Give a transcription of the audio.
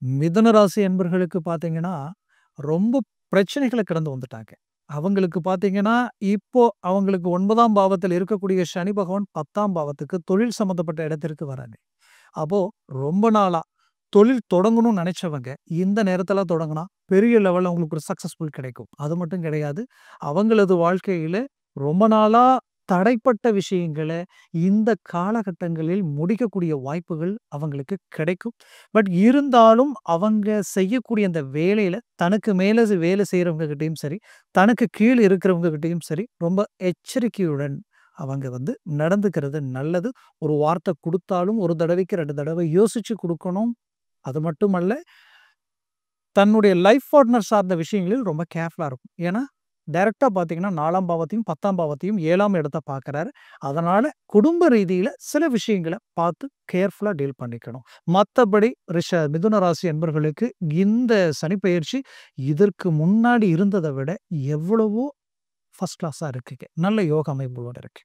மிதுன ராசி என்பர்களுக்கு பார்த்தீங்கன்னா, ரொம்ப பிரச்சனைகள கடந்து வந்துட்டாங்க. அவங்களுக்கு பார்த்தீங்கன்னா, இப்போ அவங்களுக்கு 9ஆம் பாவத்தில் இருக்கக்கூடிய சனி பகவான் 10ஆம் பாவத்துக்கு தொழில் சம்மந்தப்பட்ட இடத்திற்கு வராரு. அப்போ ரொம்ப நாளா தொழில் தொடங்கணும்னு நெனைச்சவங்க, இந்த நேரத்தில தொடங்குனா பெரிய லெவல்ல அவங்களுக்கு ஒரு சக்சஸ்ஃபுல் கிடைக்கும். அது மட்டும் கிடையாது. அவங்களது வாழ்க்கையில ரொம்ப நாளா தடைப்பட்ட விஷயங்கள இந்த காலகட்டங்களில் முடிக்கக்கூடிய வாய்ப்புகள் அவங்களுக்கு கிடைக்கும். பட் இருந்தாலும் அவங்க செய்யக்கூடிய அந்த வேலையில தனக்கு மேல வேலை செய்றவங்க கிட்டயும் சரி, தனக்கு கீழ இருக்கிறவங்க கிட்டயும் சரி, ரொம்ப எச்சரிக்கையுடன் அவங்க நடந்துக்கிறது நல்லது. ஒரு வார்த்தை குடுத்தாலும், ஒரு தடவைக்கு 2 தடவை யோசிச்சு குடுக்கணும். அது மட்டுமல்ல, தன்னுடைய லைஃப் பார்ட்னர் சார்ந்த விஷயங்களில் ரொம்ப கேர்ஃபுல்லா இருக்கும். ஏன்னா, டைரக்ட்டா பார்த்தீங்கன்னா 4ஆம் பாவத்தையும், 10ஆம் பாவத்தையும் 7ஆம் இடத்த பார்க்குறாரு. அதனால குடும்ப ரீதியில சில விஷயங்கள பார்த்து கேர்ஃபுல்லா டீல் பண்ணிக்கணும். மத்தபடி மிதுன ராசி அன்பர்களுக்கு இந்த சனிப்பெயர்ச்சி இதற்கு முன்னாடி இருந்தத விட எவ்வளவோ ஃபர்ஸ்ட் கிளாஸா இருக்குங்க. நல்ல யோக அமைப்புகளோட இருக்கு.